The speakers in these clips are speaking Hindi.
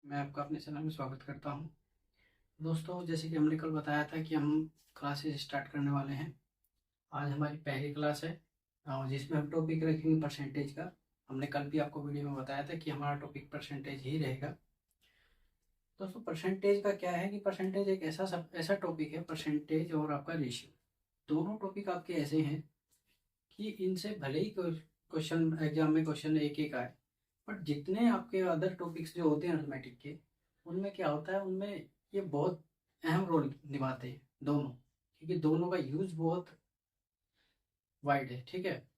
मैं आपका अपने चैनल में स्वागत करता हूं। दोस्तों, जैसे कि हमने कल बताया था कि हम क्लासेस स्टार्ट करने वाले हैं। आज हमारी पहली क्लास है और जिसमें हम टॉपिक रखेंगे परसेंटेज का। हमने कल भी आपको वीडियो में बताया था कि हमारा टॉपिक परसेंटेज ही रहेगा। दोस्तों, परसेंटेज का क्या है कि परसेंटेज एक ऐसा टॉपिक है, परसेंटेज और आपका रेशियो दोनों टॉपिक आपके ऐसे हैं कि इनसे भले ही क्वेश्चन एग्जाम में क्वेश्चन एक एक आए, बट जितने आपके अदर टॉपिक्स जो होते हैं अर्थमेटिक के, उनमें क्या होता है, उनमें ये बहुत अहम रोल निभाते हैं दोनों, क्योंकि दोनों का यूज बहुत वाइड है। ठीक है,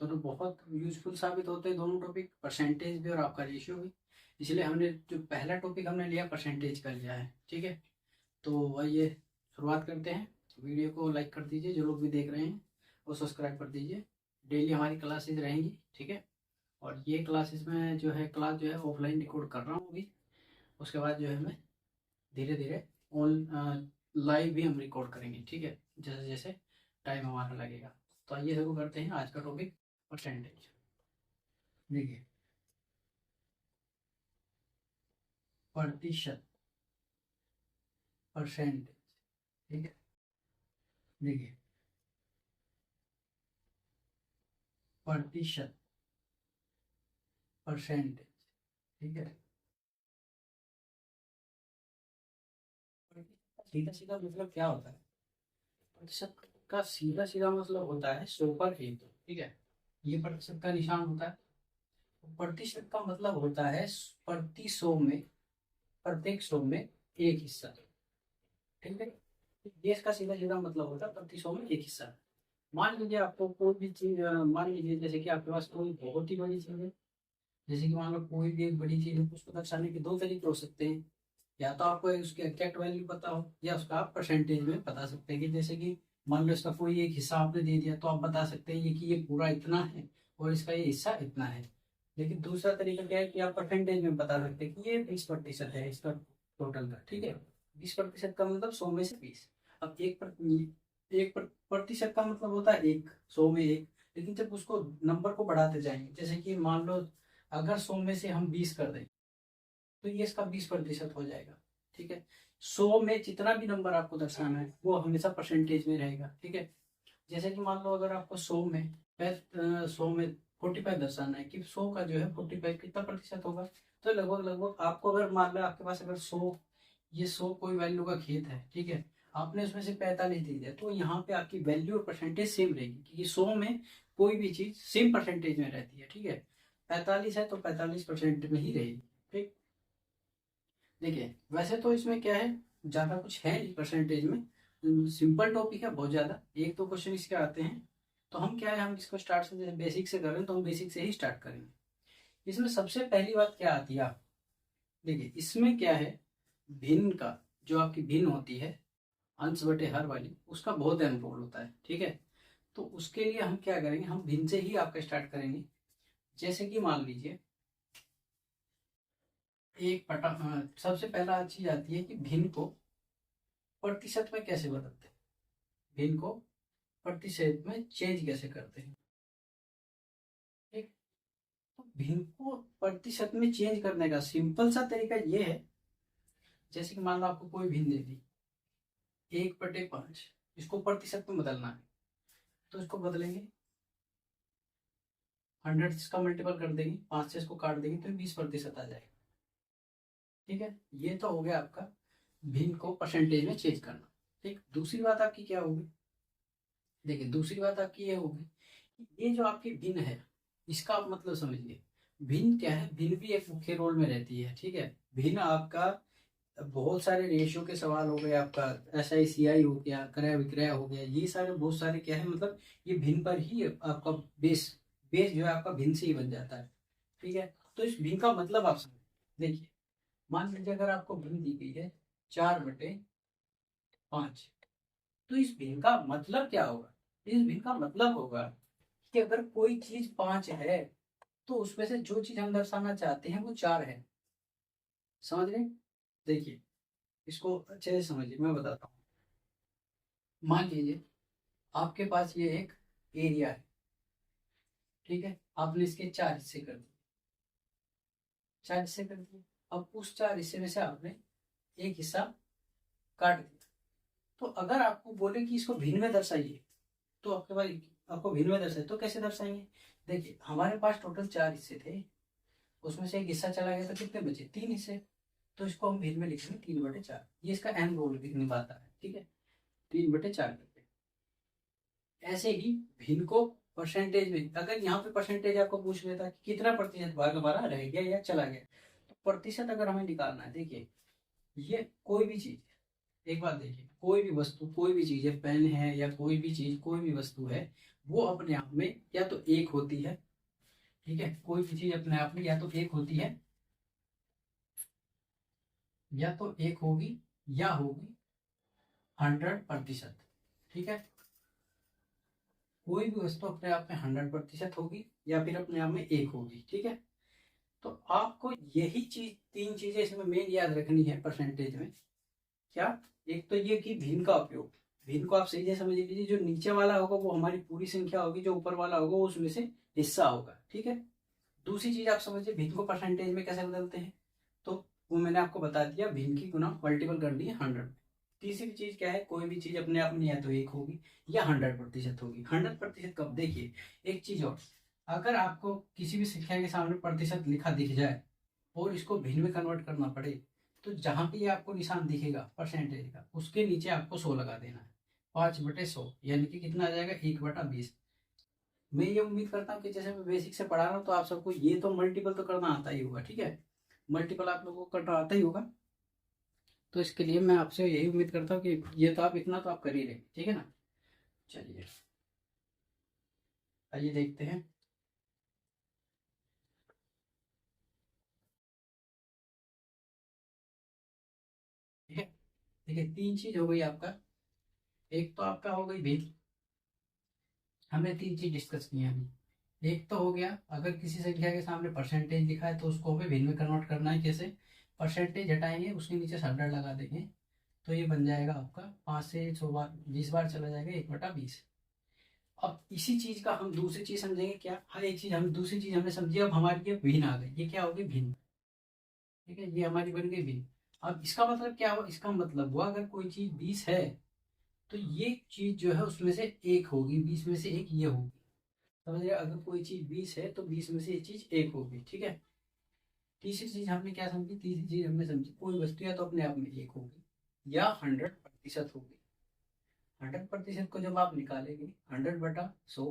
दोनों बहुत यूजफुल साबित होते हैं दोनों टॉपिक, परसेंटेज भी और आपका रेशियो भी। इसलिए हमने जो पहला टॉपिक हमने लिया परसेंटेज का लिया है। ठीक है, तो आइए शुरुआत करते हैं। वीडियो को लाइक कर दीजिए जो लोग भी देख रहे हैं, और सब्सक्राइब कर दीजिए। डेली हमारी क्लासेज रहेंगी। ठीक है, और ये क्लासेस में जो है क्लास जो है ऑफलाइन रिकॉर्ड कर रहा हूँ अभी। उसके बाद जो है मैं धीरे धीरे ऑन लाइव भी हम रिकॉर्ड करेंगे। ठीक है, जैसे जैसे टाइम हमारा लगेगा। तो आइए शुरू करते हैं आज का टॉपिक, परसेंटेज। देखिए, प्रतिशत, परसेंटेज। ठीक है, देखिए, प्रतिशत, परसेंटेज। ठीक है, सीधा सीधा मतलब क्या होता है? प्रतिशत का सीधा सीधा मतलब होता है 100 पर 1। ठीक है, ये प्रतिशत का निशान होता है। प्रतिशत का मतलब होता है प्रति 100 में, प्रत्येक 100 में एक हिस्सा। ठीक है, ये इसका सीधा सीधा मतलब होता है प्रति 100 में एक हिस्सा। मान लीजिए आपको कोई भी चीज, मान लीजिए जैसे कि आपके पास कोई बहुत ही बड़ी चीज है। जैसे कि मान लो कोई भी एक बड़ी चीज है, उसको दर्शाने के दो तरीके हो सकते हैं। या तो आपको उसकी एग्जैक्ट वैल्यू पता हो, या उसका आप परसेंटेज में बता सकते हैं कि जैसे कि मान लो इसका कोई एक हिस्सा आपने दे दिया, तो आप बता सकते हैं ये कि ये पूरा इतना है और इसका ये हिस्सा इतना है। लेकिन दूसरा तरीका क्या है कि आप परसेंटेज में बता सकते हैं कि ये 20% है इसका टोटल का। ठीक है, 20% का मतलब 100 में से 20। अब प्रतिशत का मतलब होता है एक, 100 में एक। लेकिन जब उसको नंबर को बढ़ाते जाएंगे, जैसे कि मान लो अगर 100 में से हम 20 कर दें, तो ये इसका 20% हो जाएगा। ठीक है, 100 में जितना भी नंबर आपको दर्शाना है वो हमेशा परसेंटेज में रहेगा। ठीक है, जैसे कि मान लो अगर आपको 100 में 45 दर्शाना है कि 100 का जो है 45 कितना प्रतिशत होगा, तो लगभग लगभग आपको अगर मान लो आपके पास अगर 100, ये 100 कोई वैल्यू का खेत है। ठीक है, आपने उसमें से 45 दे दिया, तो यहाँ पे आपकी वैल्यू और परसेंटेज सेम रहेगी, क्योंकि 100 में कोई भी चीज सेम परसेंटेज में रहती है। ठीक है, 45 है तो 45% में ही रहेगी। ठीक, देखिए वैसे तो इसमें क्या है, ज्यादा कुछ है नहीं परसेंटेज में, सिंपल टॉपिक है बहुत ज्यादा। एक दो क्वेश्चन इसके आते हैं। तो हम क्या है, हम इसको स्टार्ट से जैसे बेसिक से करें, तो हम बेसिक से ही स्टार्ट करेंगे। इसमें सबसे पहली बात क्या आती है आप देखिए, इसमें क्या है, भिन्न का, जो आपकी भिन्न होती है अंश बटे हर वाली, उसका बहुत अहम रोल होता है। ठीक है, तो उसके लिए हम क्या करेंगे, हम भिन्न से ही आपका स्टार्ट करेंगे। जैसे कि मान लीजिए सबसे पहला चीज आती है कि भिन्न को प्रतिशत में कैसे बदलते हैं, भिन्न को प्रतिशत में चेंज कैसे करते हैं। ठीक, तो भिन्न को प्रतिशत में चेंज करने का सिंपल सा तरीका ये है, जैसे कि मान लो आपको कोई भिन्न दे दी 1/5, इसको प्रतिशत में बदलना है, तो इसको बदलेंगे 100 इसका मल्टीपल कर देंगे, 5 से इसको काट देंगे तो 20% आ जाएगा। ठीक है, ये तो हो गया आपका भिन्न को परसेंटेज में चेंज करना। ठीक, दूसरी बात आपकी क्या होगी, देखिए दूसरी बात आपकी ये होगी कि ये जो आपकी भिन्न है, इसका आप मतलब समझिए। भिन्न क्या है, भिन्न भी एक मुख्य रोल में रहती है। ठीक है, भिन्न आपका बहुत सारे रेशियो के सवाल हो गए, आपका SI CI हो गया, क्रय विक्रय हो गया, ये सारे बहुत सारे क्या है, मतलब ये भिन्न पर ही आपका बेस बेस जो है आपका भिन्न से ही बन जाता है। ठीक है, तो इस भिन्न का मतलब आप समझ, देखिए मान लीजिए अगर आपको भिन्न दी गई है 4/5, तो इस भिन्न का मतलब क्या होगा, इस भिन्न का मतलब होगा कि अगर कोई चीज 5 है, तो उसमें से जो चीज हम दर्शाना चाहते हैं वो 4 है। समझ रहे, देखिए इसको अच्छे से समझिए, मैं बताता हूँ। मान लीजिए आपके पास ये एक एरिया है। ठीक है, आपने इसके 4 हिस्से कर दिए, 4 हिस्से कर दिए। अब उस 4 हिस्से में से आपने एक हिस्सा काट दिया। तो अगर आपको बोले कि इसको भिन्न में दर्शाइए, तो आपके पास आपको भिन्न में दर्शाइए, तो कैसे दर्शाएंगे? देखिए, हमारे पास टोटल 4 हिस्से थे, उसमें से एक हिस्सा चला गया तो कितने बचे? 3 हिस्से। तो इसको हम भिन्न में लिखेंगे 3/4। ये इसका अहम रोल निभाता है, ठीक है, 3/4 करके। ऐसे ही भिन्न को परसेंटेज में, अगर यहाँ पे परसेंटेज आपको पूछ लेता कि कितना प्रतिशत भाग हमारा रह गया या चला गया, तो प्रतिशत अगर हमें निकालना है, देखिए ये कोई भी चीज, एक बात देखिए, कोई भी वस्तु, कोई भी चीज है, पेन है या कोई भी चीज, कोई भी वस्तु है, वो अपने आप में या तो एक होती है, ठीक है, कोई भी चीज अपने आप में या तो एक होती है, या तो एक होगी या होगी 100%, ठीक है। कोई भी वस्तु अपने आप में 100% होगी या फिर अपने आप में एक होगी, ठीक है। तो आपको यही चीज, 3 चीजें इसमें मेन याद रखनी है परसेंटेज में। क्या? एक तो ये कि भिन्न का उपयोग, भिन्न को आप सही से समझ लीजिए, जो नीचे वाला होगा वो हमारी पूरी संख्या होगी, जो ऊपर वाला होगा वो उसमें से हिस्सा होगा, ठीक है। दूसरी चीज आप समझिए, भिन्न को परसेंटेज में कैसे बदलते हैं, तो वो मैंने आपको बता दिया, भिन्न की गुना मल्टीपल कर दी 100। तीसरी चीज क्या है, कोई भी चीज अपने आप में या तो एक होगी या 100% होगी। 100% कब? देखिए एक चीज और, अगर आपको किसी भी संख्या के सामने प्रतिशत लिखा दिख जाए और इसको भिन्न में कन्वर्ट करना पड़े, तो जहां पे ये आपको निशान दिखेगा परसेंटेज का, उसके नीचे आपको 100 लगा देना है। 5/100 यानी कि कितना आ जाएगा? 1/20। मैं ये उम्मीद करता हूँ कि जैसे मैं बेसिक से पढ़ा रहा हूँ तो आप सबको ये तो मल्टीपल तो करना आता ही होगा, ठीक है, मल्टीपल आप लोगों को करना आता ही होगा। तो इसके लिए मैं आपसे यही उम्मीद करता हूँ कि ये तो आप इतना तो आप कर ही रहे, ठीक है ना। चलिए आइए देखते हैं। ठीक है, देखिए 3 चीज हो गई आपका। एक तो आपका हो गई भिन्न, हमने 3 चीज डिस्कस की हैं अभी। एक तो हो गया, अगर किसी संख्या के सामने परसेंटेज लिखा है तो उसको हमें भिन्न में कन्वर्ट करना है। कैसे? परसेंटेज हटाएंगे, उसके नीचे 100 लगा देंगे, तो ये बन जाएगा आपका 5 से 100 बार 20 बार चला जाएगा 1/20। अब इसी चीज का हम दूसरी चीज समझेंगे। क्या? हर एक चीज हम, दूसरी चीज हमने समझी, अब हमारी ये भिन्न आ गई। ये क्या होगी? भिन्न, ठीक है, ये हमारी बन गई भिन्न। अब इसका मतलब क्या हुआ? इसका मतलब हुआ अगर कोई चीज 20 है तो ये चीज जो है उसमें से एक होगी, 20 में से एक ये होगी। समझ रहे? अगर कोई चीज 20 है तो 20 में से ये चीज एक होगी, ठीक है। तीसरी चीज हमने क्या समझी? तीसरी चीज हमने समझी, कोई वस्तु या तो अपने आप में एक होगी या 100% होगी। 100% को जब आप निकालेंगे 100/100,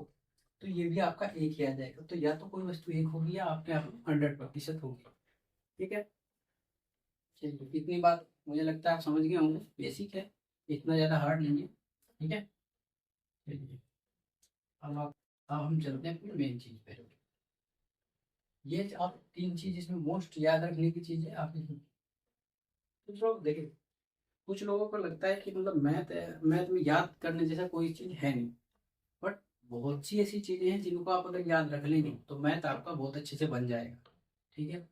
तो ये भी आपका एक ही आ जाएगा। तो या तो कोई वस्तु एक होगी या अपने आप में 100% होगी, ठीक है। चलिए इतनी बात मुझे लगता है आप समझ गए होंगे, बेसिक है, इतना ज़्यादा हार्ड नहीं है, ठीक है। चलिए अब हम चलते हैं अपनी मेन चीज पे। ये आप 3 चीज इसमें मोस्ट याद रखने की चीज है आप इसमें। कुछ लोग देखिए, कुछ लोगों को लगता है कि मतलब मैथ में याद करने जैसा कोई चीज है नहीं, बट बहुत सी ऐसी चीजें हैं जिनको आप अगर याद रख लेंगे तो मैथ आपका बहुत अच्छे से बन जाएगा, ठीक है।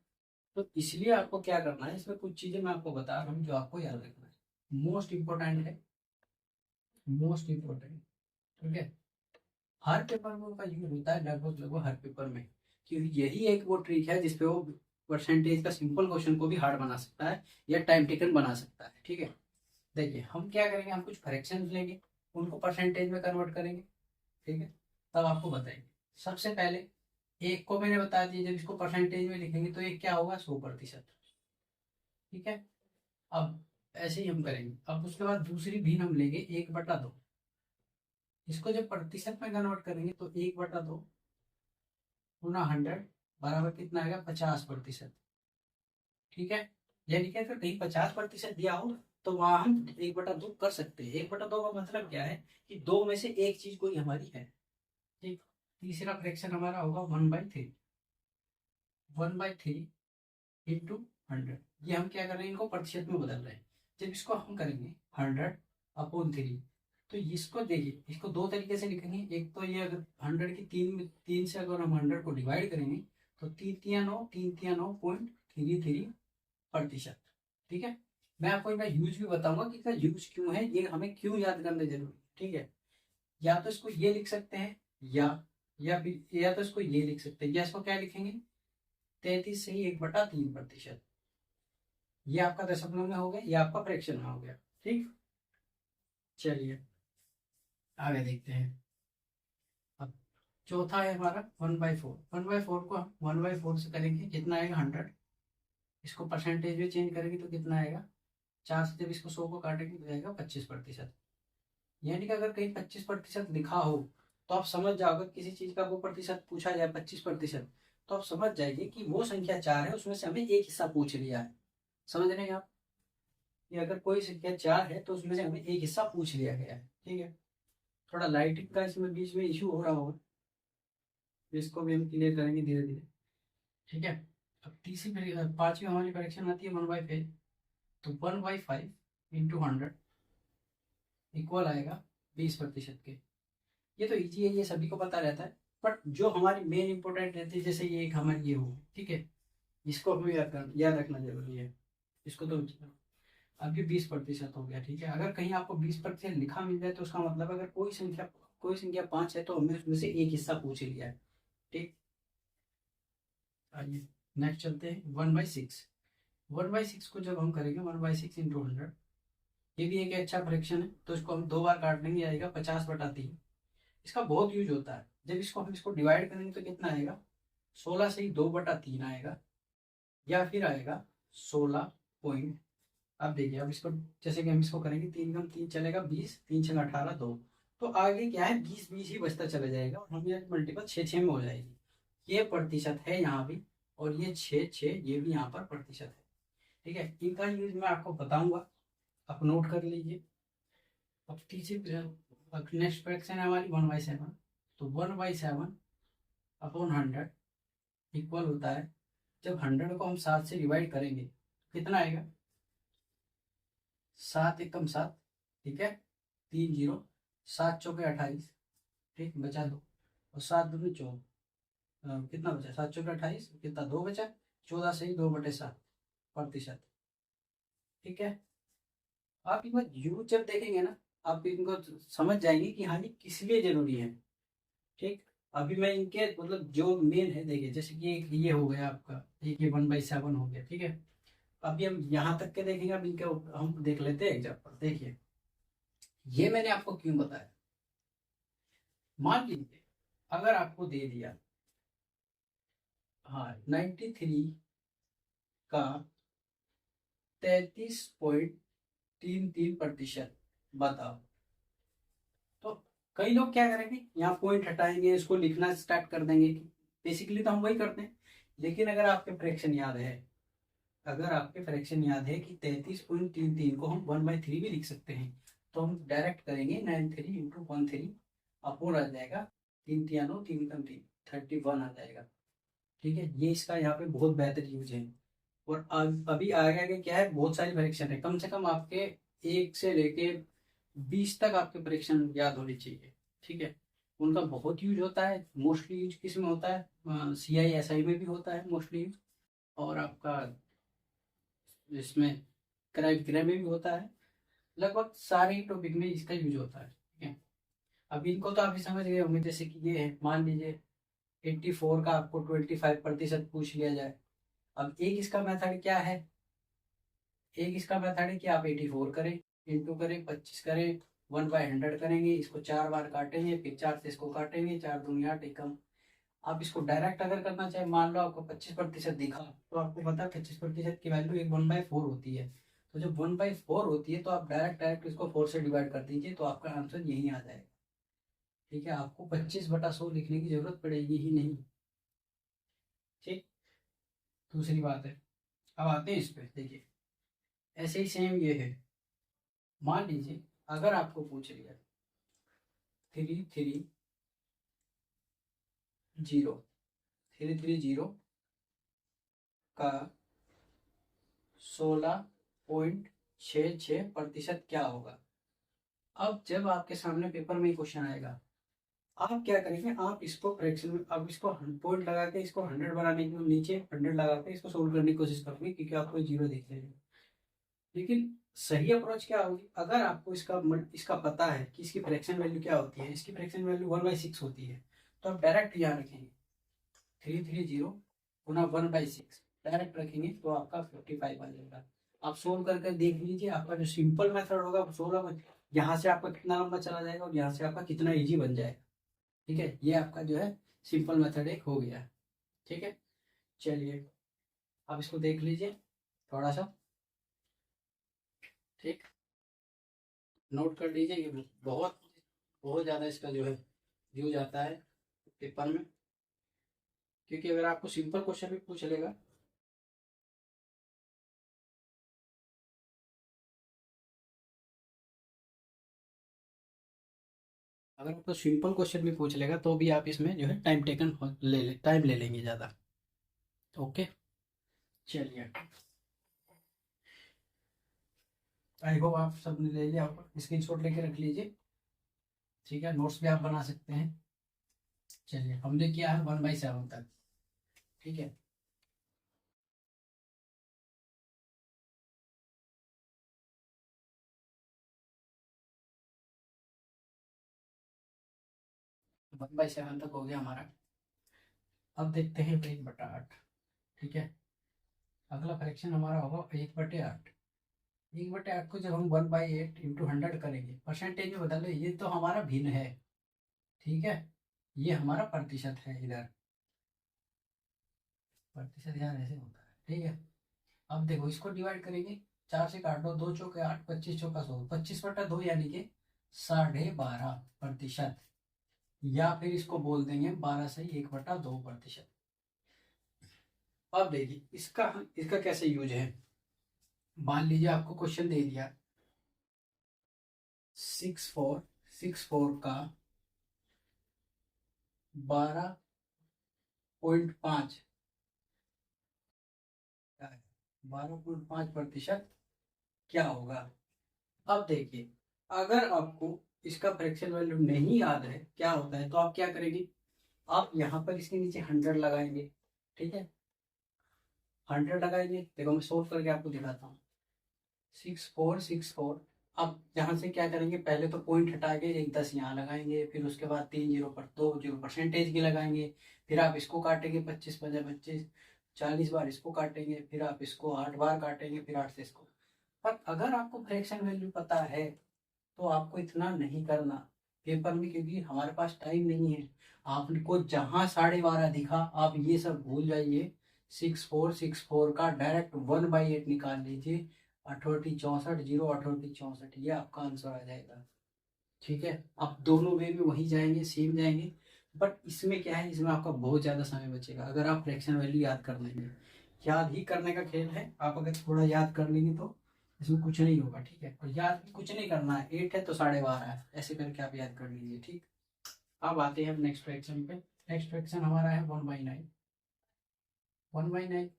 तो इसलिए आपको क्या करना है, इसमें कुछ चीजें मैं आपको बता रहा हूँ जो आपको याद रखना है। मोस्ट इंपॉर्टेंट है, मोस्ट इंपॉर्टेंट, ठीक है। हर पेपर में उनका यूज होता है, लगभग लगभग हर पेपर में, क्योंकि यही एक वो ट्रिक है जिसपे वो परसेंटेज का सिंपल क्वेश्चन को भी हार्ड बना सकता है या टाइम टेकन बना सकता है, ठीक है। देखिए हम क्या करेंगे, हम कुछ फ्रैक्शन लेंगे, उनको परसेंटेज में कन्वर्ट करेंगे, ठीक है। तब आपको बताएंगे। सबसे पहले एक को मैंने बता दिया, जब इसको परसेंटेज में लिखेंगे तो एक क्या होगा? 100%, ठीक है। अब ऐसे ही हम करेंगे। अब उसके बाद दूसरी भी हम लेंगे 1/2। इसको जब प्रतिशत में कन्वर्ट करेंगे तो 1/2 गुना 100 बराबर कितना आएगा? 50%, ठीक है। यानी कि अगर कहीं 50% दिया हो तो वहां हम 1/2 कर सकते हैं। 1/2 का मतलब क्या है कि 2 में से एक चीज कोई हमारी है, ठीक। तीसरा फ्रैक्शन हमारा होगा 1/3, 1/3 इंटू 100। ये हम क्या कर रहे हैं, इनको प्रतिशत में बदल रहे हैं। जब इसको हम करेंगे 100/3, तो इसको देखिए, इसको दो तरीके से लिखेंगे। एक तो ये, अगर 100 की 3 से अगर हम 100 को डिवाइड करेंगे तो 3×9 = 9.33%, ठीक है। मैं आपको इनका यूज भी बताऊंगा कि इसका यूज क्यों है, ये हमें क्यों याद करना जरूरी है, ठीक है। या तो इसको ये लिख सकते हैं, या तो इसको ये लिख सकते हैं, या इसको क्या लिखेंगे? 33 से ही 1/3%, ये आपका दशमलव में हो गया, ये आपका फ्रैक्शन में हो गया। ठीक, चलिए आगे देखते हैं। अब चौथा है हमारा 1/4। 1/4 को हम 1/4 से करेंगे, कितना आएगा 100। इसको परसेंटेज में चेंज करेंगे तो कितना आएगा, 4 से जब इसको 100 को काटेंगे तो आएगा 25%। यानी कि अगर कहीं 25% लिखा हो तो आप समझ जाओ, अगर किसी चीज का वो प्रतिशत पूछा जाए 25%, तो आप समझ जाइए कि वो संख्या 4 है, उसमें से हमें एक हिस्सा पूछ लिया है। समझ रहे हैं आप, कि अगर कोई संख्या 4 है तो उसमें से हमें एक हिस्सा पूछ लिया गया है। ठीक है, थोड़ा लाइटिंग का इसमें बीच में इशू हो रहा होगा, इसको भी हम क्लियर करेंगे धीरे धीरे। ठीक है, अब पांचवी हमारी परीक्षण आती है 1/5। तो 1/5 इंटू 100 इक्वल आएगा 20% के। ये तो इजी है, ये सभी को पता रहता है, बट जो हमारी मेन इंपॉर्टेंट रहती है, जैसे ये एक हमारी ये हो, ठीक है, इसको हमें याद रखना जरूरी है। इसको तो अब ये 20% हो गया। ठीक है, अगर कहीं आपको 20% लिखा मिल जाए तो उसका मतलब अगर कोई संख्या 5 है तो हमने उसमें से एक हिस्सा पूछ लिया है। ठीक, आइए नेक्स्ट चलते हैं 1/6। 1/6 को जब हम करेंगे 1/6 इंटू 100, ये भी एक अच्छा फ्रैक्शन है, तो इसको हम 2 बार काट लेंगे, आएगा 50/3। इसका बहुत यूज होता है, जब इसको डिवाइड करेंगे तो कितना आएगा, 16 से ही 2/3 आएगा, या फिर आएगा 16 पॉइंट। अब देखिए, अब इसको जैसे कि हम इसको करेंगे, 3 चलेगा 20, 3×6 = 18, 2। तो आगे क्या है, 20 ही बचता चला जाएगा और हमें मल्टीपल 6 में हो जाएगी। ये प्रतिशत है यहाँ भी, और ये 6 ये भी यहाँ पर प्रतिशत है। ठीक है, इनका यूज मैं आपको बताऊंगा, आप नोट कर लीजिए। अब तीसरी नेक्स्ट फ्रैक्शन है हमारी 1/7। तो 1/7/100 इक्वल होता है, जब 100 को हम 7 से डिवाइड करेंगे कितना आएगा, 7 एकम 7, ठीक है, 3 0, 7 चौके 28, ठीक, बचा 2, और 7 दूनी 14, कितना बचा, 7 चौके 28, कितना 2 बचा, 14 से ही 2/7%। ठीक है, आप इनको यूज जब देखेंगे ना, आप इनको समझ जाएंगे कि हाँ, ये किस लिए जरूरी है। ठीक, अभी मैं इनके मतलब जो मेन है, देखिए जैसे कि एक ये हो गया आपका, एक ये 1/7 हो गया। ठीक है, अभी हम यहाँ तक के देखेंगे, अब इनके हम देख लेते हैं एग्जाम्पल। देखिए, ये मैंने आपको क्यों बताया। मान लीजिए अगर आपको दे दिया, हाँ, 93 का 33.33%, बताओ। तो कई लोग क्या करेंगे, यहाँ पॉइंट हटाएंगे, इसको लिखना स्टार्ट कर देंगे। बेसिकली तो हम वही करते हैं, लेकिन अगर आपके फ्रैक्शन याद है कि 33.33 को हम 1/3 भी लिख सकते हैं, तो हम डायरेक्ट करेंगे 93 इंटू 13 अपोन आ जाएगा, 3 3 3 कम 3, 31 आ जाएगा। ठीक है, ये इसका यहाँ पे बहुत बेहतर यूज है। और अभी आगे आगे क्या है, बहुत सारी फ्रैक्शन है, कम से कम आपके 1 से लेके 20 तक आपके फ्रैक्शन याद होने चाहिए। ठीक है, उनका बहुत यूज होता है। मोस्टली यूज किस में होता है, CI SI में भी होता है मोस्टली यूज, और आपका इसमें क्राइम में भी होता है। लगभग सारे ही टॉपिक में इसका यूज होता है। ठीक है, अब इनको तो आप ही समझ गए होंगे। जैसे कि ये है, मान लीजिए 84 का आपको 25% पूछ लिया जाए। अब एक इसका मेथड है कि आप 84 करें, इंटू करें, 25 करें, 1/100 करेंगे, इसको 4 बार काटेंगे, फिर 4 से इसको काटेंगे, 4 दूनी 8 एकम। आप इसको डायरेक्ट अगर करना चाहे, मान लो आपको 25% दिखा, तो आपको पता है 25% की वैल्यू एक 1/4 होती है। तो जब 1/4 होती है तो आप डायरेक्ट इसको 4 से डिवाइड कर दीजिए, तो आपका आंसर यही आ जाएगा। ठीक है, आपको 25/100 लिखने की जरूरत पड़ेगी ही नहीं। ठीक, दूसरी बात है, अब आते हैं इस पे। देखिए, ऐसे ही सेम ये है। मान लीजिए अगर आपको पूछ लिया 330 का 16.66% क्या होगा। अब जब आपके सामने पेपर में क्वेश्चन आएगा, आप क्या करेंगे, आप इसको फ्रैक्शन में, अब इसको पॉइंट लगा के इसको 100 बनाने के नीचे 100 लगा के इसको सोल्व करने की कोशिश करोगे, क्योंकि आपको 0 दिख जाएगा। लेकिन सही अप्रोच क्या होगी, अगर आपको इसका पता है कि इसकी फ्रैक्शन वैल्यू क्या होती है, इसकी फ्रैक्शन वैल्यू 1/6 होती है, तो आप डायरेक्ट यहाँ रखेंगे 330 गुना 1/6, डायरेक्ट रखेंगे तो आपका 55 आ जाएगा। आप सोल्व करके देख लीजिए, आपका जो सिंपल मेथड होगा वो 16 में यहाँ से आपका कितना लंबा चला जाएगा और यहाँ से आपका कितना इजी बन जाएगा। ठीक है, ये आपका जो है सिंपल मेथड एक हो गया। ठीक है, चलिए आप इसको देख लीजिए थोड़ा सा। ठीक, नोट कर लीजिए, ये बहुत बहुत ज़्यादा इसका जो है यूज आता है पेपर में, क्योंकि अगर आपको सिंपल क्वेश्चन भी पूछ लेगा, अगर आपको सिंपल क्वेश्चन भी पूछ लेगा तो भी आप इसमें जो है टाइम टेकन टाइम ले लेंगे ज़्यादा। ओके, चलिए आई होप आप सबने ले लिया, आप स्क्रीनशॉट लेके रख लीजिए। ठीक है, नोट्स भी आप बना सकते हैं। चलिए हमने किया है 1/7 तक। ठीक है, 1/7 तक हो गया हमारा। अब देखते हैं 1/8। ठीक है, अगला फ्रैक्शन हमारा होगा 1/8। 1/8 को जब हम 1/8 इंटू 100 करेंगे, परसेंटेज में बदल, ये तो हमारा भिन्न है। ठीक है, ये हमारा प्रतिशत है, इधर प्रतिशत यहाँ ऐसे होता है। ठीक है, अब देखो इसको डिवाइड करेंगे, 4 से काट दो, 2 चौके 8, 25 चौका 100, 25/2 यानी कि 12.5%। या फिर इसको बोल देंगे 12/1/2%। अब देखिए इसका इसका कैसे यूज है। मान लीजिए आपको क्वेश्चन दे दिया 6464 का 12.5, 12.5% क्या होगा। अब देखिए, अगर आपको इसका फ्रैक्शन वैल्यू नहीं याद है क्या होता है, तो आप क्या करेंगे, आप यहाँ पर इसके नीचे 100 लगाएंगे। ठीक है, 100 लगाएंगे, देखो मैं सोल्व करके आपको दिखाता हूँ। 6464, अब यहाँ से क्या करेंगे, पहले तो पॉइंट हटा के एक 10 यहाँ लगाएंगे, फिर उसके बाद 3 जीरो पर 2 जीरो परसेंटेज की लगाएंगे, फिर आप इसको काटेंगे 25 25 40 बार इसको काटेंगे, फिर आप इसको 8 बार काटेंगे, फिर 8 से इसको। पर अगर आपको फ्रैक्शन वैल्यू पता है तो आपको इतना नहीं करना पेपर में, क्योंकि हमारे पास टाइम नहीं है। आपको जहाँ 12.5 दिखा आप ये सब भूल जाइए, 6464 का डायरेक्ट 1/8 निकाल लीजिए, 68 64 0 68 64, ये आपका आंसर आ जाएगा। ठीक है, आप दोनों वे में वही जाएंगे, सेम जाएंगे। बट इसमें क्या है, इसमें आपका बहुत ज़्यादा समय बचेगा अगर आप फ्रैक्शन वैल्यू याद कर लेंगे। याद ही करने का खेल है, आप अगर थोड़ा याद कर लेंगे तो इसमें कुछ नहीं होगा। ठीक है, और याद भी कुछ नहीं करना है, 8 है तो 12.5 है, ऐसे करके आप याद कर लीजिए। ठीक, अब आते हैं नेक्स्ट फ्रैक्शन पे। नेक्स्ट फ्रैक्शन हमारा है 1/9। 1/9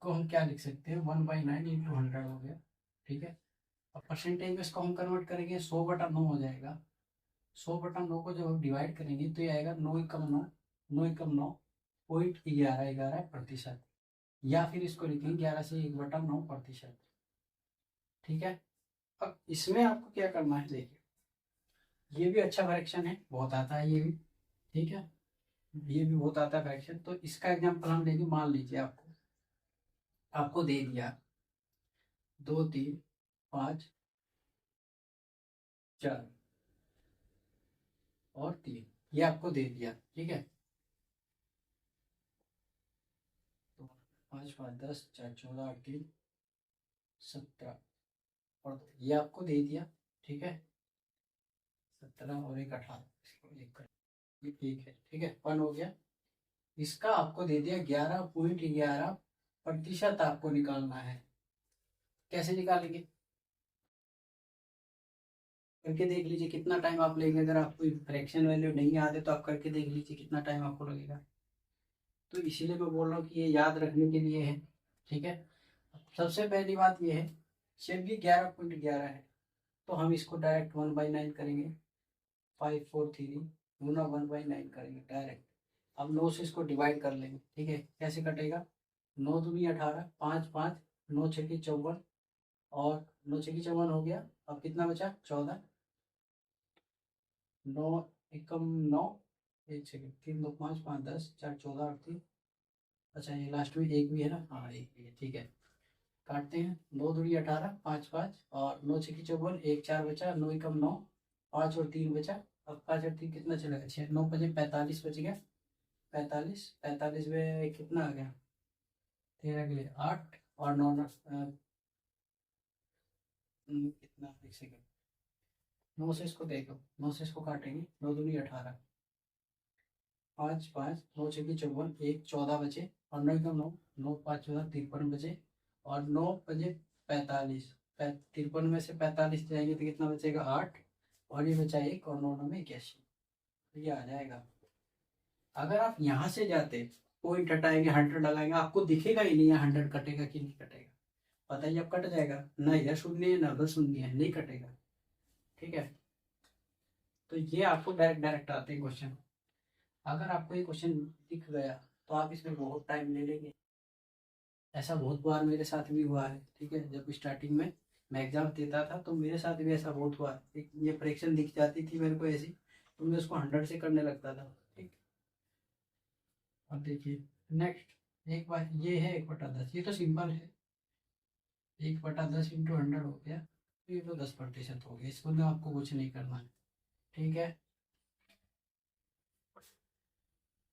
को हम क्या लिख सकते हैं, 1/9 इंटू 100 हो गया। ठीक है, अब परसेंटेज में इसको हम कन्वर्ट करेंगे, 100/9 हो जाएगा। 100/9 को जब हम डिवाइड करेंगे तो ये आएगा 9 एकम 9, 9 एकम 9 (11 11) प्रतिशत। या फिर इसको लिखेंगे 11 से 1/9%। ठीक है, अब इसमें आपको क्या करना है, देखिए ये भी अच्छा फ्रैक्शन है, बहुत आता है ये भी। ठीक है, ये भी बहुत आता है फ्रैक्शन। तो इसका एग्जाम्पल हम लेंगे, मान लीजिए आपको आपको दे दिया 2 3 5 4 और 3, ये आपको दे दिया। ठीक है, तो 5 5 10 4 14 8 3 17 और ये आपको दे दिया। ठीक है, 17 और 1 18, इसको एक कर, ये ठीक है। ठीक है, 1 हो गया। इसका आपको दे दिया 11.11% आपको निकालना है। कैसे निकालेंगे, करके देख लीजिए कितना टाइम आप लेंगे। अगर आपको फ्रैक्शन वैल्यू नहीं याद है तो आप करके देख लीजिए कितना टाइम आपको लगेगा। तो इसीलिए मैं बोल रहा हूँ कि ये याद रखने के लिए है। ठीक है, सबसे पहली बात ये है, जब भी 11.11 है तो हम इसको डायरेक्ट 1/9 करेंगे। 543 गुना 1/9 करेंगे डायरेक्ट। अब 9 से इसको डिवाइड कर लेंगे। ठीक है, कैसे कटेगा, 9 दूनी 18, 5 5, 9 6 54 और 9 6 54 हो गया। अब कितना बचा, 14, 9 एकम 9, 1 सेकेंड, 3 2 5 5 10 4 14 8 3, अच्छा ये लास्ट में एक भी है ना, हाँ एक भी है। ठीक है, काटते हैं। 2 दूनी 18, 5 5 और 9 6 54, 1 4 बचा, 9 एकम 9, 5 और 3 बचा। अब 5 और 3 कितना चलेगा, 6, 9 5 45 बच गया। 45 45 में कितना आ गया, 13 के लिए 8 और 9 कितना, एक सेकेंड, 9 से इसको देखो, 9 से इसको काटेंगे, 2 दूनी 18, 5 5, 9 6 54, 1 14 बचे और 9 एकम 9, 9 5 14 53 बचे और 9 5 45, 53 में से 45 जाएंगे तो कितना बचेगा, 8 और ये बचा 1 और 9 9 में 81, तो ये आ जाएगा। अगर आप यहाँ से जाते पॉइंट हटाएंगे 100 लगाएंगे, आपको दिखेगा ही नहीं यहाँ 100 कटेगा कि नहीं कटेगा, पता ही अब कट जाएगा, ना इधर शून्य है ना उधर शून्य है, नहीं कटेगा। ठीक है, तो ये आपको डायरेक्ट डायरेक्ट आते हैं क्वेश्चन। अगर आपको ये क्वेश्चन दिख गया तो आप इसमें बहुत टाइम ले लेंगे। ऐसा बहुत बार मेरे साथ भी हुआ है। ठीक है, जब स्टार्टिंग में मैं एग्जाम देता था तो मेरे साथ भी ऐसा बहुत हुआ है। एक ये फ्रैक्शन दिख जाती थी मेरे को ऐसी, तो मैं उसको 100 से करने लगता था। ठीक, अब देखिए नेक्स्ट, एक बार ये है 1/10, ये तो सिंपल है, 1/10 इंटू 100 हो गया, तो ये तो 10% हो गया, इसको तो आपको कुछ नहीं करना है। ठीक है,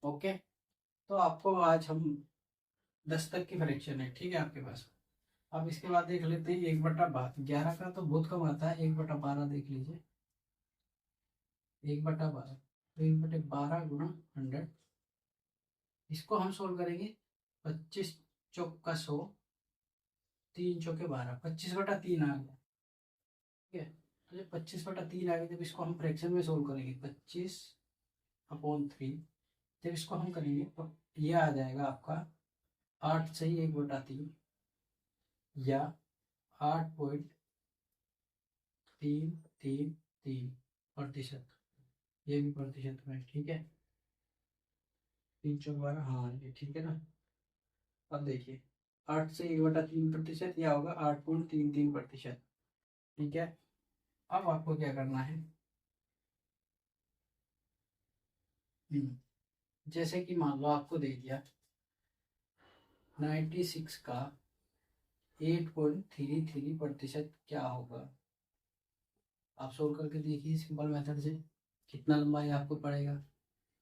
ओके। तो आपको आज हम 10 तक की फ्रैक्शन है, ठीक है आपके पास। अब इसके बाद देख लेते हैं 1/11 का तो बहुत कम आता है, 1/12 देख लीजिए, 1/12, तो 1/12 गुना 100, इसको हम सोल्व करेंगे। 25 चौक का 100, 3 चौके 12, 25/3 आ गया। ठीक है, तो जब 25/3 आ गया, जब इसको हम फ्रैक्शन में सोल्व करेंगे 25/3, जब इसको हम करेंगे तो ये आ जाएगा आपका 8 सही 1/3 या 8.333 ये भी प्रतिशत में। ठीक है, 3 चौक 12, हाँ ये ठीक है ना। अब देखिए 8 से 1/3% यह होगा 8.33%। ठीक है, अब आपको क्या करना है, जैसे कि मान लो आपको दे दिया 96 का 8.33% क्या होगा, आप सोल्व करके देखिए सिंपल मेथड से, कितना लंबा ये आपको पड़ेगा।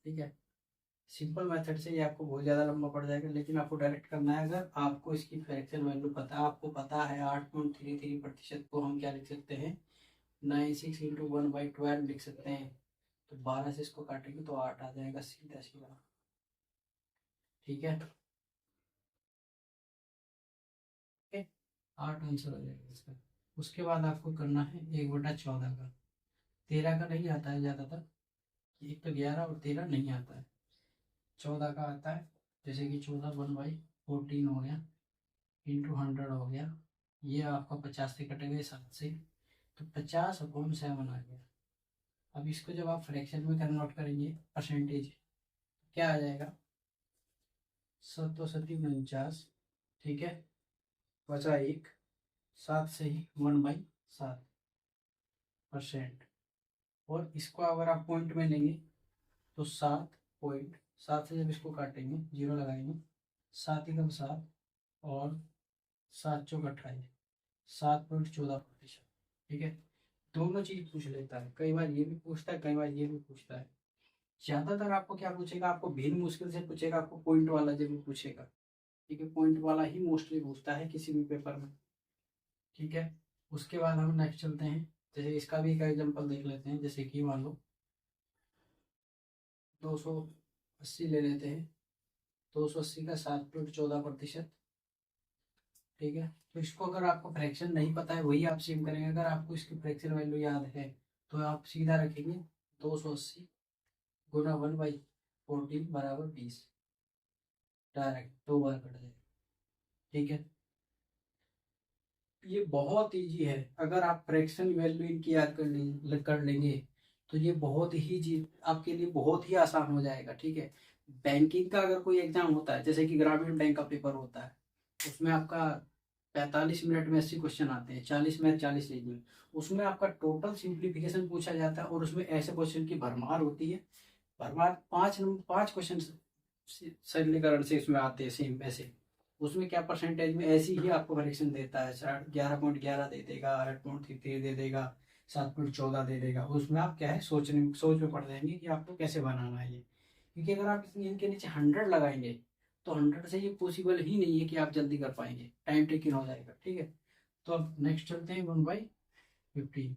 ठीक है, सिंपल मेथड से ये आपको बहुत ज़्यादा लंबा पड़ जाएगा, लेकिन आपको डायरेक्ट करना है। अगर आपको इसकी फ्रैक्शन वैल्यू पता है, आपको पता है 8.33% को हम क्या लिख सकते हैं, 96 इंटू 1/12 लिख सकते हैं, तो 12 से इसको काटेंगे तो 8 आ जाएगा सीधा सीधा। ठीक है, 8 आंसर हो जाएगा इसका। उसके बाद आपको करना है 1/14 का, 13 का नहीं आता है ज़्यादातर, एक तो 11 और 13 नहीं आता है, 14 का आता है। जैसे कि 14 1/14 हो गया, इंटू 100 हो गया, ये आपका 50 से कटेगा 7 से, तो 50/7 आ गया। अब इसको जब आप फ्रैक्शन में कन्वर्ट करेंगे परसेंटेज, क्या आ जाएगा, 7 × 49। ठीक है, बचा 1, 7 से ही 1/7%। और इसको अगर आप पॉइंट में लेंगे तो 7 से जब इसको काटेंगे 0 लगाएंगे, 7 एकम 7 और 7 चौक 28, 7.14%। ठीक है, दोनों चीज पूछ लेता है, कई बार ये भी पूछता है, कई बार ये भी पूछता है। ज्यादातर आपको क्या पूछेगा, आपको भिन्न मुश्किल से पूछेगा, आपको पॉइंट वाला जरूर पूछेगा। ठीक है, पॉइंट वाला ही मोस्टली पूछता है किसी भी पेपर में। ठीक है, उसके बाद हम नेक्स्ट चलते हैं, जैसे इसका भी एक एग्जांपल देख लेते हैं। जैसे कि मान लो 280 ले लेते हैं, 280 का 7.14%। ठीक है, तो इसको अगर आपको फ्रैक्शन नहीं पता है वही आप सेम करेंगे। अगर आपको इसकी फ्रैक्शन वैल्यू याद है तो आप सीधा रखेंगे 280 गुना 1/14 बराबर 20, डायरेक्ट 2 बार कट जाएगा। ठीक है, ये बहुत इजी है, अगर आप फ्रैक्शन वैल्यू इनकी याद कर लेंगे तो ये बहुत ही चीज आपके लिए बहुत ही आसान हो जाएगा। ठीक है, बैंकिंग का अगर कोई एग्जाम होता है, जैसे कि ग्रामीण बैंक का पेपर होता है, उसमें आपका 45 मिनट में 80 क्वेश्चन आते हैं, 40 मैथ 40 रीजनिंग, उसमें आपका टोटल सिंप्लीफिकेशन पूछा जाता है और उसमें ऐसे क्वेश्चन की भरमार होती है। भरमार 5 क्वेश्चन सरलीकरण से इसमें आते हैं सेम वैसे। उसमें क्या परसेंटेज में ऐसी ही आपको फ्रैक्शन देता है, 11.11 दे देगा, 8.33 दे देगा, 7.14 दे देगा। उसमें आप क्या है सोच में पड़ जाएंगे कि आपको कैसे बनाना है ये। क्योंकि अगर आप इनके नीचे 100 लगाएंगे तो 100 से ये पॉसिबल ही नहीं है कि आप जल्दी कर पाएंगे, टाइम टेकिंग हो जाएगा। ठीक है, तो अब नेक्स्ट चलते हैं 1/15।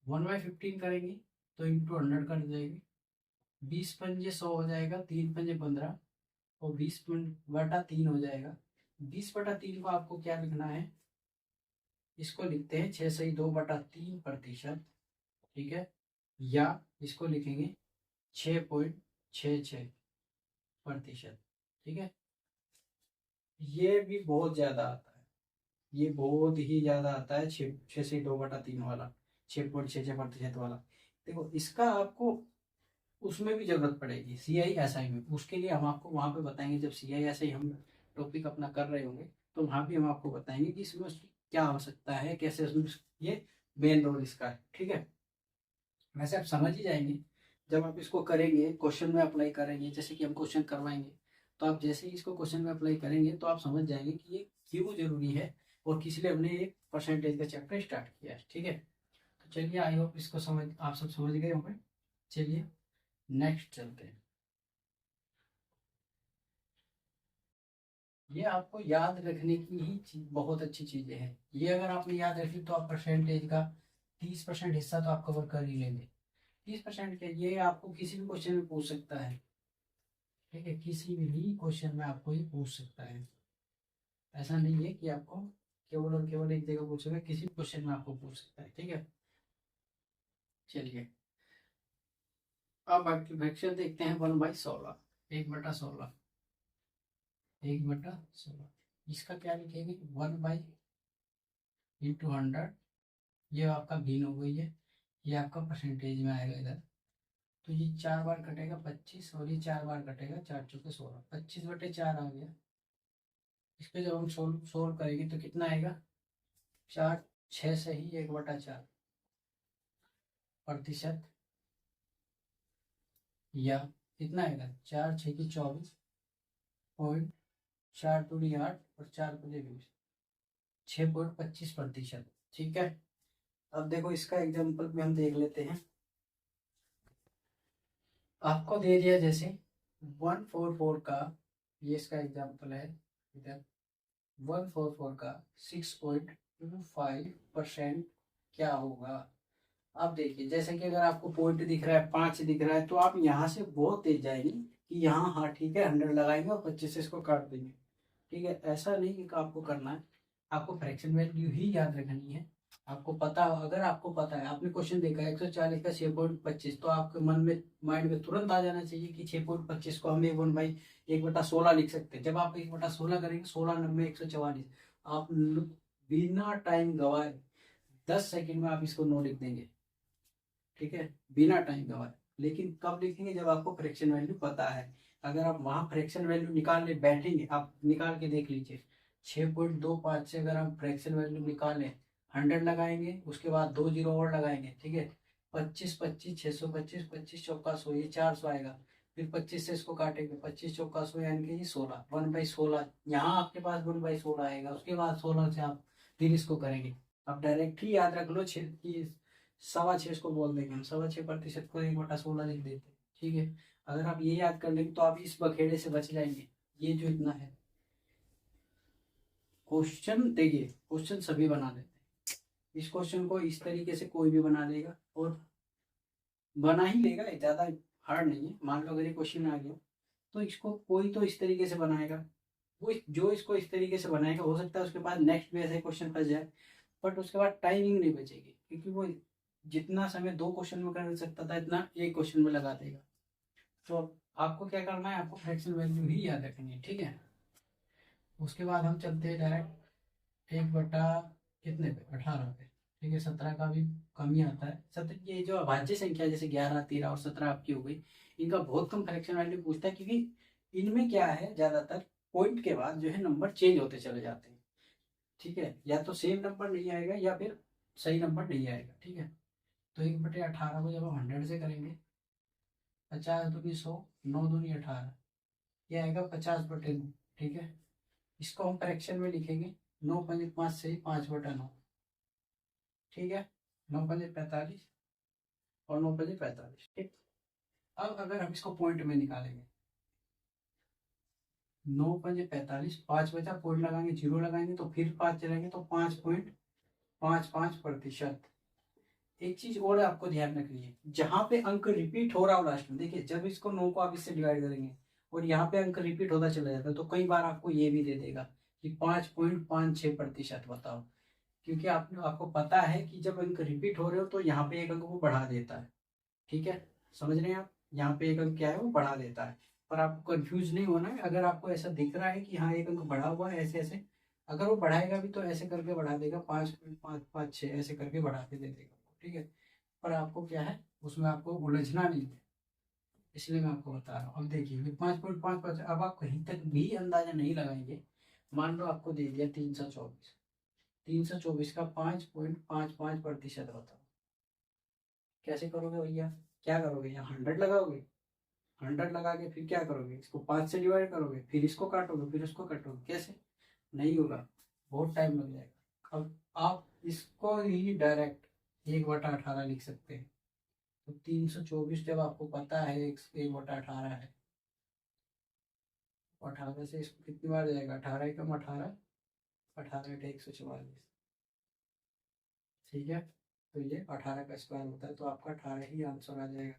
1/15 करेंगे तो इंटू 100 कर जाएगी, 20 पंजे 100 हो जाएगा, 3 पंजे 15 और 20/3 हो जाएगा। 20/3 को आपको क्या लिखना है, इसको लिखते हैं 6/2/3%। ठीक है, या इसको लिखेंगे 6.66%। ठीक है, ये भी बहुत ज्यादा आता है, ये बहुत ही ज्यादा आता है, 6/2/3 वाला, 6.66% वाला। देखो इसका आपको उसमें भी जरूरत पड़ेगी CISI में, उसके लिए हम आपको वहां पे बताएंगे। जब CISI हम टॉपिक अपना कर रहे होंगे तो वहां भी हम आपको बताएंगे कि इसमें उसकी क्या हो सकता है, कैसे उसमें ये मेन रोल इसका है। ठीक है, वैसे आप समझ ही जाएंगे जब आप इसको करेंगे, क्वेश्चन में अप्लाई करेंगे। जैसे कि हम क्वेश्चन करवाएंगे तो आप जैसे ही इसको क्वेश्चन में अप्लाई करेंगे तो आप समझ जाएंगे कि ये क्यों जरूरी है और किस लिए हमने एक परसेंटेज का चैप्टर स्टार्ट किया है। ठीक है, तो चलिए, आई होप इसको समझ आप सब समझ गए होंगे। चलिए नेक्स्ट चलते हैं। ये आपको याद रखने की ही बहुत अच्छी चीजें हैं। ये अगर आपने याद रखी तो आप परसेंटेज का 30% हिस्सा तो आप कवर कर ही लेंगे। 30% के ये आपको किसी भी क्वेश्चन में पूछ सकता है। ठीक है, किसी भी क्वेश्चन में आपको ये पूछ सकता है। ऐसा नहीं है कि आपको केवल और केवल एक जगह पूछेगा, किसी भी क्वेश्चन में आपको पूछ सकता है। ठीक है, चलिए अब बाकी फ्रैक्शन देखते हैं। 1/16, 1/16, 1/16। इसका क्या लिखेंगे, 1/(×100)। ये आपका भिन्न हो गई है, ये आपका परसेंटेज में आएगा इधर। तो ये 4 बार कटेगा 25 और ये 4 बार कटेगा, 4×4 = 25/4 आ गया। इस पे जब हम सोल्व करेंगे तो कितना आएगा, 4 6 से ही 1/4%, या कितना आएगा, 4×6 = 24 पॉइंट, 4×2 = 8 और 4×5 = 6.25%। ठीक है, अब देखो इसका एग्जाम्पल भी हम देख लेते हैं। आपको दे दिया जैसे 144 का, ये इसका एग्जाम्पल है इधर, 144 का 6.25% क्या होगा। अब देखिए, जैसे कि अगर आपको पॉइंट दिख रहा है, 5 दिख रहा है, तो आप यहाँ से बहुत तेज जाएंगे कि यहाँ, हाँ ठीक है, 100 लगाएंगे और 25 से इसको काट देंगे। ठीक है, ऐसा नहीं कि आपको करना है, आपको फ्रैक्शन वैल्यू ही याद रखनी है। आपको पता, अगर आपको पता है, आपने क्वेश्चन देखा है 140 का 6.25, तो आपके मन में, माइंड में तुरंत आ जाना चाहिए कि 6.25 को हम 1/16 लिख सकते हैं। जब आप 1/16 करेंगे, 16×9 = 144, आप बिना टाइम गवाए 10 सेकंड में आप इसको नो लिख देंगे। ठीक है, बिना टाइम गवाए। लेकिन कब लिखेंगे, जब आपको फ्रैक्शन वैल्यू पता है। अगर आप वहां फ्रैक्शन वैल्यू निकालने बैठेंगे, आप निकाल के देख लीजिए, 6.25 से अगर हम फ्रैक्शन वैल्यू निकालें, 100 लगाएंगे, उसके बाद 2 जीरो और लगाएंगे। ठीक है, 25 25 625, 25×4 = 100, ये 400 आएगा। फिर 25 से इसको काटेंगे, 25×4 = 100 यानी कि ये 16, 1/16। यहाँ आपके पास 1/16 आएगा। उसके बाद 16 से आप फिर इसको करेंगे। आप डायरेक्ट ही याद रख लो, 6 इसको बोल देंगे हम, 6.25% को 1/16 लिख देते हैं। ठीक है, अगर आप ये याद कर लेंगे तो आप इस बखेड़े से बच जाएंगे। ये जो इतना है, क्वेश्चन देखिए, क्वेश्चन सभी बना लेते हैं। इस क्वेश्चन को इस तरीके से कोई भी बना लेगा और बना ही लेगा, ज्यादा हार्ड नहीं है। मान लो अगर ये क्वेश्चन आ गया तो इसको कोई तो इस तरीके से बनाएगा। वो जो इसको इस तरीके से बनाएगा, हो सकता है उसके बाद नेक्स्ट भी ऐसे क्वेश्चन फंस जाए, बट उसके बाद टाइमिंग नहीं बचेगी, क्योंकि वो जितना समय 2 क्वेश्चन में कर सकता था, इतना एक क्वेश्चन में लगा देगा। तो आपको क्या करना है, आपको फ्रैक्शन वैल्यू ही याद रखनी है। ठीक है, उसके बाद हम चलते हैं डायरेक्ट 1 बटा कितने पे, 18 पे। ठीक है, 17 का भी कम ही आता है। 17, ये जो अभाज्य संख्या जैसे 11 13 और 17 आपकी हो गई, इनका बहुत कम फ्रैक्शन वैल्यू पूछता है, क्योंकि इनमें क्या है, ज्यादातर पॉइंट के बाद जो है नंबर चेंज होते चले जाते हैं। ठीक है, या तो सेम नंबर नहीं आएगा या फिर सही नंबर नहीं आएगा। ठीक है, तो 1/18 को जब हम 100 से करेंगे, 50 दूनी 100, 9 दूनी 18, ये आएगा 50/9। ठीक है, इसको हम फ्रैक्शन में लिखेंगे 9×5 5/9, ठीक है। 9×5 और 9×5, ठीक। अब अगर हम इसको पॉइंट में निकालेंगे, 9×5 5 बचा, पॉइंट लगाएंगे, 0 लगाएंगे तो फिर 5 चलेंगे तो 5.55%। एक चीज और आपको ध्यान रखनी है, जहां पे अंक रिपीट हो रहा हो लास्ट में, देखिए जब इसको 9 को आप इससे डिवाइड करेंगे और यहाँ पे अंक रिपीट होता चला जाता है तो कई बार आपको ये भी दे देगा कि 5.56%, बताओ। क्योंकि आपको पता है कि जब अंक रिपीट हो रहे हो तो यहाँ पे एक अंक वो बढ़ा देता है, ठीक है। समझ रहे हैं आप, यहाँ पे एक अंक क्या है वो बढ़ा देता है। पर आपको कंफ्यूज नहीं होना है। अगर आपको ऐसा दिख रहा है कि हाँ एक अंक बढ़ा हुआ है ऐसे ऐसे, अगर वो बढ़ाएगा भी तो ऐसे करके बढ़ा देगा, 5.556 ऐसे करके बढ़ा के दे देगा, ठीक है। पर आपको क्या है, उसमें आपको उलझना नहीं है, इसलिए मैं आपको बता रहा हूँ। अब देखिए 5.5, अब आप कहीं तक भी अंदाजा नहीं लगाएंगे। मान लो आपको दे दिया 324, 324 का 5.55%, बताओ कैसे करोगे भैया। क्या करोगे, यहाँ 100 लगाओगे, 100 लगा के फिर क्या करोगे, इसको 5 से डिवाइड करोगे, फिर इसको काटोगे, फिर उसको काटोगे, कैसे, नहीं होगा, बहुत टाइम लग जाएगा। अब आप इसको ही डायरेक्ट 1/18 लिख सकते हैं। तो 324 जब आपको पता है 1/18 है, 18 से इसको कितनी बार जाएगा, 18 कम 18, 18 144, ठीक है। तो ये 18 का स्क्वायर होता है, तो आपका 18 ही आंसर आ जाएगा।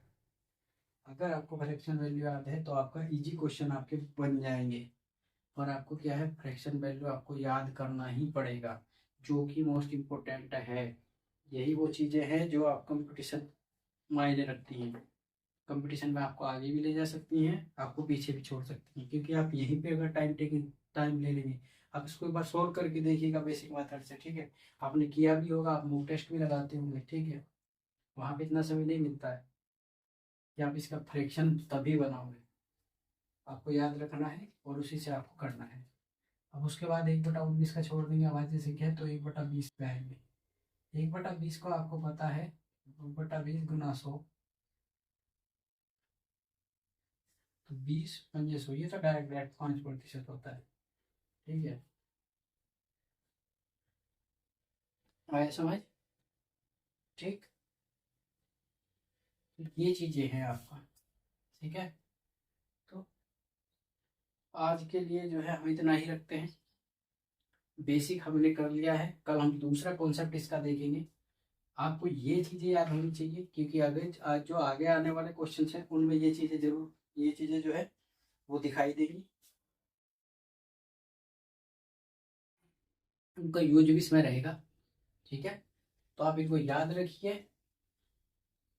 अगर आपको फ्रैक्शन वैल्यू याद है तो आपका इजी क्वेश्चन आपके बन जाएंगे। और आपको क्या है, फ्रैक्शन वैल्यू आपको याद करना ही पड़ेगा, जो कि मोस्ट इम्पोर्टेंट है। यही वो चीज़ें हैं जो आप कंपटीशन मायने रखती हैं। कंपटीशन में आपको आगे भी ले जा सकती हैं, आपको पीछे भी छोड़ सकती हैं, क्योंकि आप यहीं पे अगर टाइम ले लेंगे। आप इसको एक बार सोल्व करके देखिएगा बेसिक मेथड से, ठीक है। आपने किया भी होगा, आप मॉक टेस्ट भी लगाते होंगे, ठीक है। वहाँ पे इतना समय नहीं मिलता है कि आप इसका फ्रैक्शन तभी बनाओगे, आपको याद रखना है और उसी से आपको करना है। अब उसके बाद 1/19 का छोड़ देंगे, आवाज़ संख्या है तो 1/20 पे आएंगे। 1/20 को आपको पता है 1/20 गुना 100, तो 20×100, ये तो डायरेक्ट डायरेक्ट 5% होता है, ठीक है। आया समझ, ठीक। ये चीजें हैं आपका, ठीक है। तो आज के लिए जो है हम इतना ही रखते हैं। बेसिक हमने कर लिया है, कल हम दूसरा कॉन्सेप्ट इसका देखेंगे। आपको ये चीजें याद होनी चाहिए, क्योंकि आगे आज जो आगे आने वाले क्वेश्चन हैं उनमें ये चीजें जरूर, ये चीजें जो है वो दिखाई देगी, उनका यूज भी इसमें रहेगा, ठीक है। तो आप इनको याद रखिए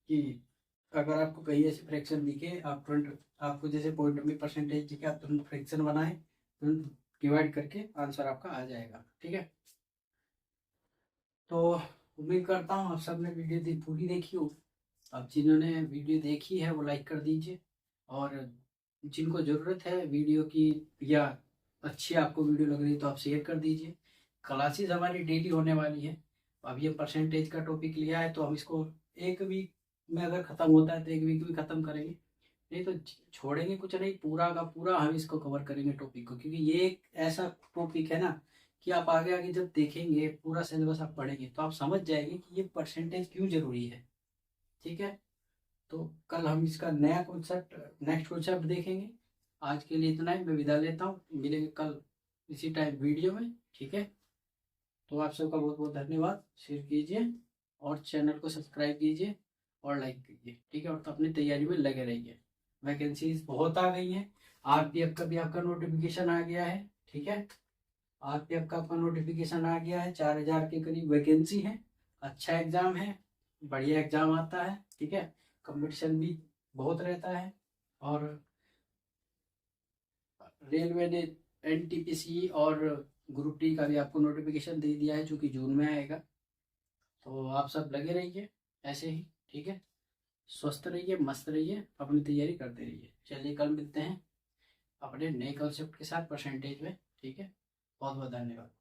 कि अगर आपको कहीं ऐसे फ्रैक्शन दिखे, आप तुरंत, आपको जैसे पॉइंट में परसेंटेज दिखे, आप तुरंत फ्रैक्शन बनाए, तुरंत डिवाइड करके आंसर आपका आ जाएगा, ठीक है। तो उम्मीद करता हूँ आप सबने वीडियो पूरी देखी हो। अब जिन्होंने वीडियो देखी है वो लाइक कर दीजिए, और जिनको ज़रूरत है वीडियो की, या अच्छी आपको वीडियो लग रही है तो आप शेयर कर दीजिए। क्लासेस हमारी डेली होने वाली है। अब ये परसेंटेज का टॉपिक लिया है तो हम इसको एक वीक में अगर ख़त्म होता है तो एक वीक में ख़त्म करेंगे, नहीं तो छोड़ेंगे कुछ नहीं, पूरा का पूरा हम इसको कवर करेंगे टॉपिक को, क्योंकि ये एक ऐसा टॉपिक है ना कि आप आगे आगे जब देखेंगे पूरा सिलेबस आप पढ़ेंगे तो आप समझ जाएंगे कि ये परसेंटेज क्यों जरूरी है, ठीक है। तो कल हम इसका नया कॉन्सेप्ट, नेक्स्ट कॉन्सेप्ट देखेंगे। आज के लिए इतना ही, मैं विदा लेता हूँ, मिलेंगे कल इसी टाइम वीडियो में, ठीक है। तो आप सबका बहुत बहुत धन्यवाद। शेयर कीजिए और चैनल को सब्सक्राइब कीजिए और लाइक कीजिए, ठीक है। और तो अपनी तैयारी में लगे रहिए। वैकेंसीज बहुत आ गई हैं। आरपीएफ का भी आपका नोटिफिकेशन आ गया है, ठीक है। आरपीएफ का आपका नोटिफिकेशन आ गया है, 4000 के करीब वैकेंसी है। अच्छा एग्जाम है, बढ़िया एग्जाम आता है, ठीक है। कंपटीशन भी बहुत रहता है। और रेलवे ने एनटीपीसी और ग्रुप डी का भी आपको नोटिफिकेशन दे दिया है, जो कि जून में आएगा। तो आप सब लगे रहिए ऐसे ही, ठीक है। स्वस्थ रहिए, मस्त रहिए, अपनी तैयारी करते रहिए। चलिए कल मिलते हैं अपने नए कॉन्सेप्ट के साथ परसेंटेज में, ठीक है। बहुत बहुत धन्यवाद।